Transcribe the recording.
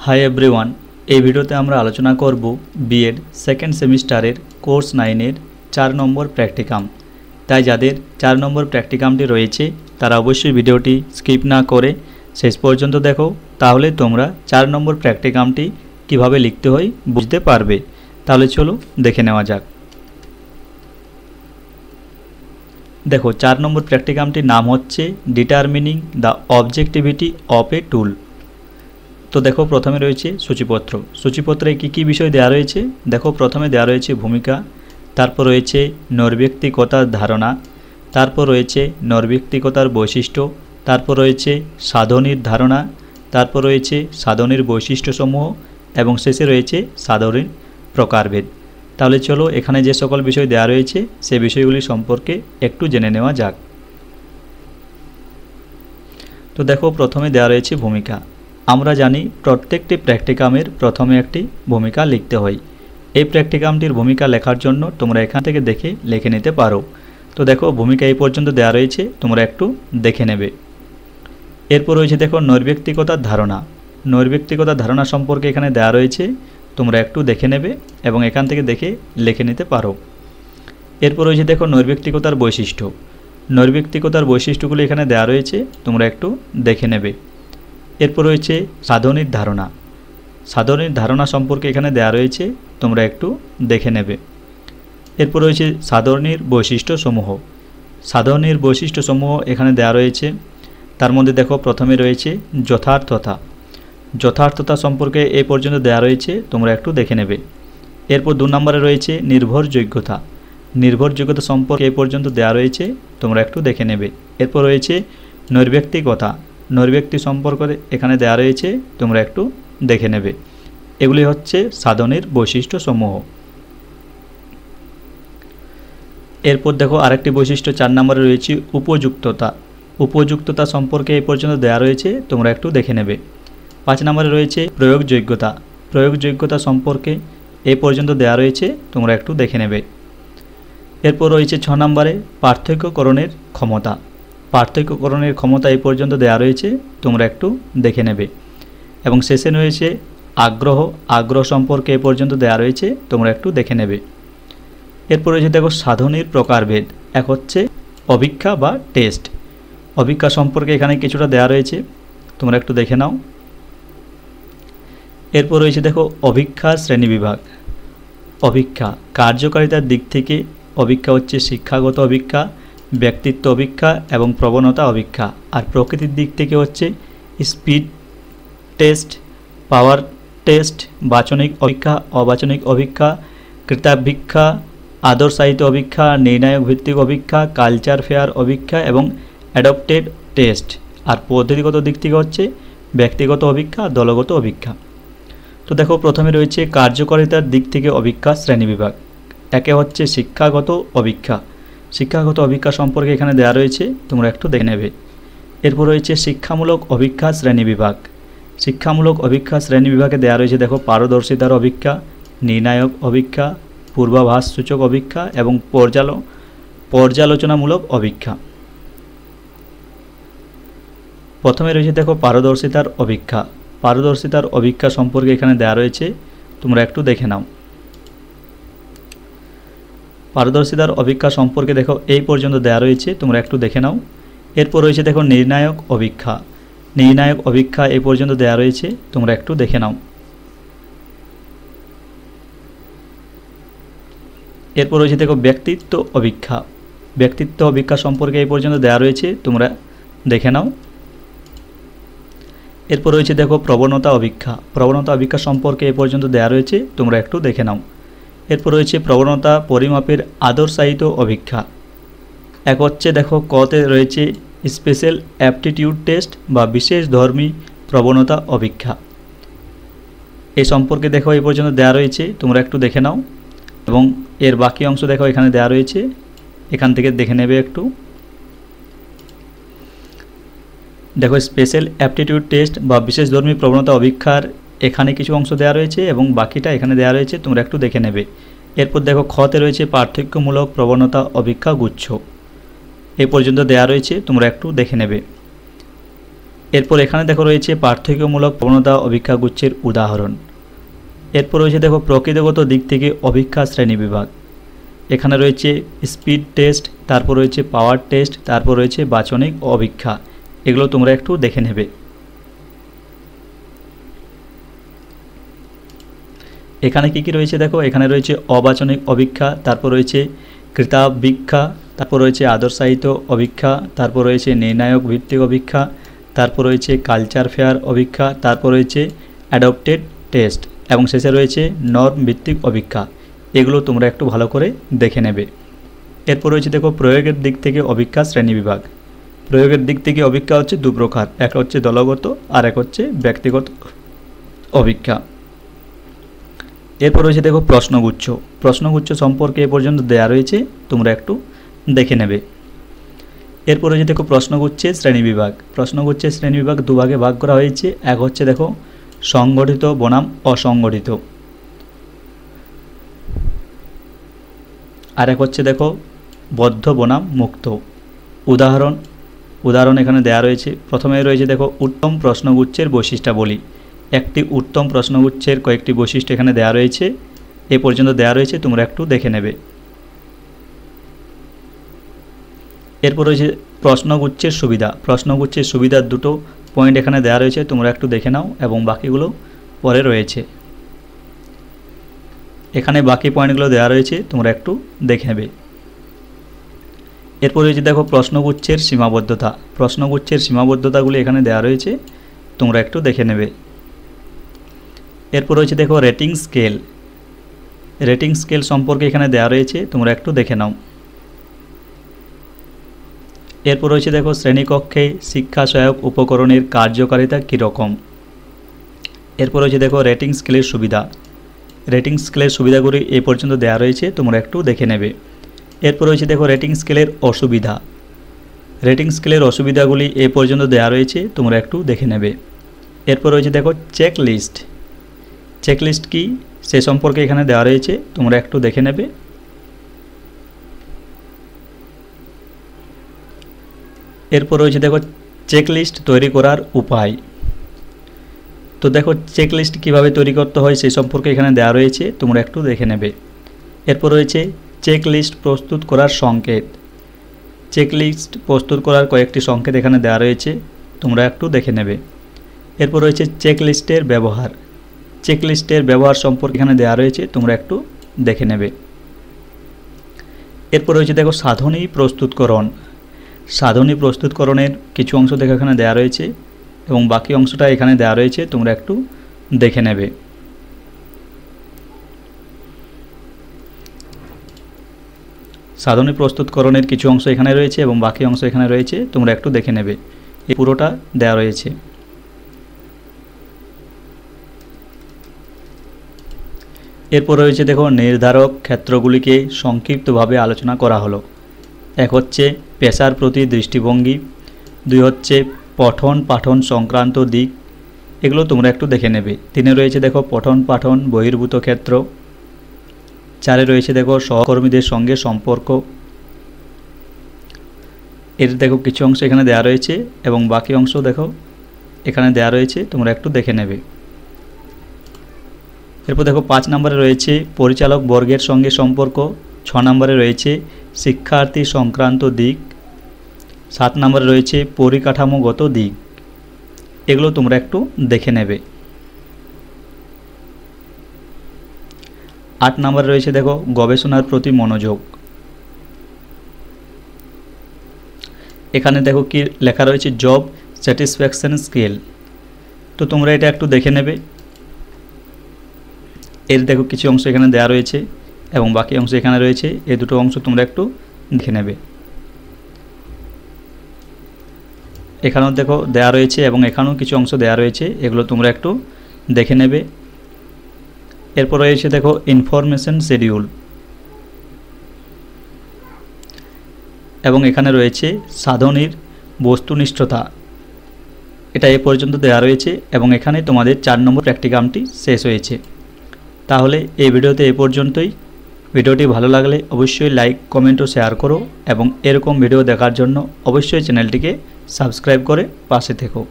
High everyone এই ভিডিওতে আমরা আলোচনা করব বিএড সেকেন্ড সেমিস্টারের কোর্স 9 এর 4 নম্বর প্র্যাকটিকাম। তাই যাদের 4 নম্বর প্র্যাকটিকামটি রয়েছে তারা অবশ্যই ভিডিওটি স্কিপ না করে শেষ পর্যন্ত দেখো, তাহলে তোমরা 4 নম্বর প্র্যাকটিকামটি কিভাবে লিখতে হয় বুঝতে পারবে। তাহলে চলো দেখে নেওয়া যাক। দেখো 4 নম্বর প্র্যাকটিকামটির নাম হচ্ছে ডিটারমিনিং দ্য অবজেক্টিভিটি অফ এ টুল। তো দেখো প্রথমে রয়েছে সূচিপত্র। সূচিপত্রে কি কি বিষয় দেওয়া রয়েছে দেখো। প্রথমে দেওয়া রয়েছে ভূমিকা, তারপর রয়েছে নৈর্ব্যক্তিকতার ধারণা, তারপর রয়েছে নৈর্ব্যক্তিকতার বৈশিষ্ট্য, তারপর রয়েছে সাধনীর ধারণা, তারপর রয়েছে সাধনীর বৈশিষ্ট্যসমূহ এবং শেষে রয়েছে সাধনীর প্রকারভেদ। তাহলে চলো এখানে যে সকল বিষয় দেওয়া রয়েছে সে বিষয়গুলি সম্পর্কে একটু জেনে নেওয়া যাক। তো দেখো প্রথমে দেওয়া রয়েছে ভূমিকা। আমরা জানি প্রত্যেকটি প্র্যাকটিকামের প্রথমে একটি ভূমিকা লিখতে হয়। এই প্র্যাকটিকামটির ভূমিকা লেখার জন্য তোমরা এখান থেকে দেখে লিখে নিতে পারো। তো দেখো ভূমিকা এই পর্যন্ত দেওয়া রয়েছে, তোমরা একটু দেখে নেবে। এরপর রয়েছে দেখো নৈর্ব্যক্তিকতার ধারণা। নৈর্ব্যক্তিকতার ধারণা সম্পর্কে এখানে দেওয়া রয়েছে, তোমরা একটু দেখে নেবে এবং এখান থেকে দেখে লিখে নিতে পারো। এরপর রয়েছে দেখো নৈর্ব্যক্তিকতার বৈশিষ্ট্য। নৈর্ব্যক্তিকতার বৈশিষ্ট্যগুলি এখানে দেওয়া রয়েছে, তোমরা একটু দেখে নেবে। এরপর রয়েছে সাধনীর ধারণা। সাধনীর ধারণা সম্পর্কে এখানে দেওয়া রয়েছে, তোমরা একটু দেখে নেবে। এরপর রয়েছে সাধনীর বৈশিষ্ট্যসমূহ। সাধনীর বৈশিষ্ট্যসমূহ এখানে দেওয়া রয়েছে, তার মধ্যে দেখো প্রথমে রয়েছে যথার্থতা। যথার্থতা সম্পর্কে এ পর্যন্ত দেওয়া রয়েছে, তোমরা একটু দেখে নেবে। এরপর 2 নম্বরে রয়েছে নির্ভরযোগ্যতা। নির্ভরযোগ্যতা সম্পর্কে এ পর্যন্ত দেওয়া রয়েছে, তোমরা একটু দেখে নেবে। এরপর রয়েছে নৈর্ব্যক্তিকতা। নৈর্ব্যক্তি সম্পর্কে এখানে দেওয়া রয়েছে, তোমরা একটু দেখে নেবে। এগুলি হচ্ছে সাধনের বৈশিষ্ট্যসমূহ। এরপর দেখো আরেকটি বৈশিষ্ট্য 4 নম্বরে রয়েছে উপযুক্ততা। উপযুক্ততা সম্পর্কে এই পর্যন্ত দেওয়া রয়েছে, তোমরা একটু দেখে নেবে। 5 নম্বরে রয়েছে প্রয়োগযোগ্যতা। প্রয়োগযোগ্যতা সম্পর্কে এই পর্যন্ত দেওয়া রয়েছে, তোমরা একটু দেখে নেবে। এরপর রয়েছে 6 নম্বরে পার্থক্যকরণের ক্ষমতা। পার্থক্যকরণের ক্ষমতা এই পর্যন্ত দেওয়া রয়েছে, তোমরা একটু দেখে নেবে। এবং শেষে রয়েছে আগ্রহ। আগ্রহ সম্পর্কে এ পর্যন্ত দেওয়া রয়েছে, তোমরা একটু দেখে নেবে। এরপর রয়েছে দেখো সাধনীর প্রকারভেদ। এক হচ্ছে অভিক্ষা বা টেস্ট। অভিক্ষা সম্পর্কে এখানে কিছুটা দেওয়া রয়েছে, তোমরা একটু দেখে নাও। এরপর রয়েছে দেখো অভিক্ষার শ্রেণীবিভাগ। অভিক্ষা কার্যকারিতার দিক থেকে অভিক্ষা হচ্ছে শিক্ষাগত অভিক্ষা, ব্যক্তিত্ব অভিক্ষা এবং প্রবণতা অভিক্ষা। আর প্রকৃতির দিক থেকে হচ্ছে স্পিড টেস্ট, পাওয়ার টেস্ট, বাচনিক অভিক্ষা, অবাচনিক অভিক্ষা, কৃতাভিক্ষা, আদর্শায়িত অভিক্ষা, নির্ণায়ক ভিত্তিক অভিক্ষা, কালচার ফেয়ার অভিক্ষা এবং অ্যাডপ্টেড টেস্ট। আর পদ্ধতিগত দিক থেকে হচ্ছে ব্যক্তিগত অভিক্ষা, দলগত অভিক্ষা। তো দেখো প্রথমে রয়েছে কার্যকারিতার দিক থেকে অভিক্ষা শ্রেণীবিভাগ। একে হচ্ছে শিক্ষাগত অভিক্ষা। শিক্ষাগত অভিক্ষা সম্পর্কে এখানে দেওয়া রয়েছে, তোমরা একটু দেখে নেবে। এরপর রয়েছে শিক্ষামূলক অভিক্ষা শ্রেণীবিভাগ। শিক্ষামূলক অভিক্ষা শ্রেণীবিভাগে দেওয়া রয়েছে দেখো পারদর্শিতার অভিক্ষা, নির্ণায়ক অভিক্ষা, পূর্বাভাস সূচক অভিক্ষা এবং পর্যালোচনামূলক অভিক্ষা। প্রথমে রয়েছে দেখো পারদর্শিতার অভিক্ষা। পারদর্শিতার অভিক্ষা সম্পর্কে এখানে দেওয়া রয়েছে, তোমরা একটু দেখে নাও। পারদর্শিতার অভিক্ষা সম্পর্কে দেখো এই পর্যন্ত দেওয়া রয়েছে, তোমরা একটু দেখে নাও। এরপর রয়েছে দেখো নির্ণায়ক অভিক্ষা। নির্ণায়ক অভিক্ষা এই পর্যন্ত দেওয়া রয়েছে, তোমরা একটু দেখে নাও। এরপর রয়েছে দেখো ব্যক্তিত্ব অভিক্ষা। ব্যক্তিত্ব অভিক্ষা সম্পর্কে এই পর্যন্ত দেওয়া রয়েছে, তোমরা দেখে নাও। এরপর রয়েছে দেখো প্রবণতা অভিক্ষা। প্রবণতা অভিক্ষা সম্পর্কে এই পর্যন্ত দেওয়া রয়েছে, তোমরা একটু দেখে নাও। এরপর রয়েছে প্রবণতা পরিমাপের আদর্শায়িত অভিক্ষা। এক হচ্ছে দেখো কতে রয়েছে স্পেশাল অ্যাপটিটিউড টেস্ট বা বিশেষ ধর্মী প্রবণতা অভিক্ষা। এই সম্পর্কে দেখো এই পর্যন্ত দেওয়া রয়েছে, তোমরা একটু দেখে নাও। এবং এর বাকি অংশ দেখো এখানে দেওয়া রয়েছে, এখান থেকে দেখে নেবে একটু। দেখো স্পেশাল অ্যাপটিটিউড টেস্ট বা বিশেষ ধর্মী প্রবণতা অভিক্ষার এখানে কিছু অংশ দেওয়া রয়েছে এবং বাকিটা এখানে দেওয়া রয়েছে, তোমরা একটু দেখে নেবে। এরপর দেখো খতে রয়েছে পার্থক্যমূলক প্রবণতা অভিক্ষা গুচ্ছ। এই পর্যন্ত দেওয়া রয়েছে, তোমরা একটু দেখে নেবে। এরপর এখানে দেখো রয়েছে পার্থক্যমূলক প্রবণতা অভিক্ষাগুচ্ছের উদাহরণ। এরপর রয়েছে দেখো প্রকৃতিগত দিক থেকে অভিক্ষা শ্রেণীবিভাগ। এখানে রয়েছে স্পিড টেস্ট, তারপর রয়েছে পাওয়ার টেস্ট, তারপর রয়েছে বাচনিক অভিক্ষা। এগুলো তোমরা একটু দেখে নেবে। এখানে কি কি রয়েছে দেখো, এখানে রয়েছে অবাচনিক অভিক্ষা, তারপর রয়েছে কৃতাভিক্ষা, তারপর রয়েছে আদর্শায়িত অভিক্ষা, তারপর রয়েছে নির্ণায়ক ভিত্তিক অভিক্ষা, তারপর রয়েছে কালচার ফেয়ার অভিক্ষা, তারপর রয়েছে অ্যাডপ্টেড টেস্ট এবং শেষে রয়েছে নর্ম ভিত্তিক অভিক্ষা। এগুলো তোমরা একটু ভালো করে দেখে নেবে। এরপর রয়েছে দেখো প্রয়োগের দিক থেকে অভিক্ষা শ্রেণীবিভাগ। প্রয়োগের দিক থেকে অভিক্ষা হচ্ছে দু প্রকার, এক হচ্ছে দলগত আর এক হচ্ছে ব্যক্তিগত অভিক্ষা। এরপর রয়েছে দেখো প্রশ্নগুচ্ছ। প্রশ্নগুচ্ছ সম্পর্কে এ পর্যন্ত দেয়া রয়েছে, তোমরা একটু দেখে নেবে। এরপর রয়েছে দেখো প্রশ্নগুচ্ছের শ্রেণীবিভাগ। প্রশ্নগুচ্ছের শ্রেণীবিভাগ দুভাগে ভাগ করা হয়েছে। এক হচ্ছে দেখো সংগঠিত বনাম অসংগঠিত, আর এক হচ্ছে দেখো বদ্ধ বনাম মুক্ত। উদাহরণ এখানে দেয়া রয়েছে। প্রথমে রয়েছে দেখো উত্তম প্রশ্নগুচ্ছের বৈশিষ্ট্যাবলী। একটি উত্তম প্রশ্নগুচ্ছের কয়েকটি বৈশিষ্ট্য এখানে দেয়া রয়েছে, এ পর্যন্ত দেয়া রয়েছে, তোমরা একটু দেখে নেবে। এরপর রয়েছে প্রশ্নগুচ্ছের সুবিধা। প্রশ্নগুচ্ছের সুবিধার দুটো পয়েন্ট এখানে দেয়া রয়েছে, তোমরা একটু দেখে নাও এবং বাকিগুলো পরে রয়েছে। এখানে বাকি পয়েন্টগুলো দেওয়া রয়েছে, তোমরা একটু দেখে নেবে। এরপর রয়েছে দেখো প্রশ্নগুচ্ছের সীমাবদ্ধতা। প্রশ্নগুচ্ছের সীমাবদ্ধতাগুলি এখানে দেওয়া রয়েছে, তোমরা একটু দেখে নেবে। এরপর রয়েছে দেখো রেটিং স্কেল। রেটিং স্কেল সম্পর্কে এখানে দেওয়া রয়েছে, তোমরা একটু দেখে নাও। এরপর রয়েছে দেখো শ্রেণীকক্ষে শিক্ষা সহায়ক উপকরণের কার্যকারিতা কীরকম। এরপর রয়েছে দেখো রেটিং স্কেলের সুবিধা। রেটিং স্কেলের সুবিধাগুলি এ পর্যন্ত দেওয়া রয়েছে, তোমরা একটু দেখে নেবে। এরপর রয়েছে দেখো রেটিং স্কেলের অসুবিধা। রেটিং স্কেলের অসুবিধাগুলি এ পর্যন্ত দেওয়া রয়েছে, তোমরা একটু দেখে নেবে। এরপর রয়েছে দেখো চেকলিস্ট। চেকলিস্ট কি সে সম্পর্কে এখানে দেওয়া রয়েছে, তোমরা একটু দেখে নেবে। এরপর রয়েছে দেখো চেকলিস্ট তৈরি করার উপায়। তো দেখো চেকলিস্ট কিভাবে তৈরি করতে হয় সেই সম্পর্কে এখানে দেওয়া রয়েছে, তোমরা একটু দেখে নেবে। এরপর রয়েছে চেকলিস্ট প্রস্তুত করার সংকেত। চেকলিস্ট প্রস্তুত করার কয়েকটি সংকেত এখানে দেওয়া রয়েছে, তোমরা একটু দেখে নেবে। এরপর রয়েছে চেকলিস্টের ব্যবহার। চেকলিস্টের ব্যবহার সম্পর্কে এখানে দেওয়া রয়েছে, তোমরা একটু দেখে নেবে। এরপর রয়েছে দেখো সাধনী প্রস্তুতকরণ। সাধনী প্রস্তুতকরণের কিছু অংশ দেখো এখানে দেওয়া রয়েছে এবং বাকি অংশটা এখানে দেওয়া রয়েছে, তোমরা একটু দেখে নেবে। সাধনী প্রস্তুতকরণের কিছু অংশ এখানে রয়েছে এবং বাকি অংশ এখানে রয়েছে, তোমরা একটু দেখে নেবে। এই পুরোটা দেওয়া রয়েছে। এরপর রয়েছে দেখো নির্ধারক ক্ষেত্রগুলিকে সংক্ষিপ্তভাবে আলোচনা করা হলো। এক হচ্ছে পেশার প্রতি দৃষ্টিভঙ্গি, দুই হচ্ছে পঠন পাঠন সংক্রান্ত দিক, এগুলো তোমরা একটু দেখে নেবে। তিনে রয়েছে দেখো পঠন পাঠন বহির্ভূত ক্ষেত্র, চারে রয়েছে দেখো সহকর্মীদের সঙ্গে সম্পর্ক। এর দেখো কিছু অংশ এখানে দেওয়া রয়েছে এবং বাকি অংশ দেখো এখানে দেওয়া রয়েছে, তোমরা একটু দেখে নেবে। এরপর দেখো 5 নম্বরে রয়েছে পরিচালক বর্গের সঙ্গে সম্পর্ক, 6 নম্বরে রয়েছে শিক্ষার্থী সংক্রান্ত দিক, 7 নম্বরে রয়েছে পরিকাঠামোগত দিক, এগুলো তোমরা একটু দেখে নেবে। 8 নম্বরে রয়েছে দেখো গবেষণার প্রতি মনোযোগ। এখানে দেখো কি লেখা রয়েছে জব স্যাটিসফ্যাকশন স্কেল, তো তোমরা এটা একটু দেখে নেবে। এর দেখো কিছু অংশ এখানে দেওয়া রয়েছে এবং বাকি অংশ এখানে রয়েছে, এই দুটো অংশ তোমরা একটু দেখে নেবে। এখানেও দেখো দেওয়া রয়েছে এবং এখানেও কিছু অংশ দেওয়া রয়েছে, এগুলো তোমরা একটু দেখে নেবে। এরপর রয়েছে দেখো ইনফরমেশন শিডিউল এবং এখানে রয়েছে সাধনীর বস্তুনিষ্ঠতা, এটা এ পর্যন্ত দেওয়া রয়েছে এবং এখানে তোমাদের 4 নম্বর প্র্যাকটিকামটি শেষ হয়েছে। তাহলে এই ভিডিওতে এ পর্যন্তই। ভিডিওটি ভালো লাগলে অবশ্যই লাইক কমেন্ট ও শেয়ার করো এবং এরকম ভিডিও দেখার জন্য অবশ্যই চ্যানেলটিকে সাবস্ক্রাইব করে পাশে থেকো।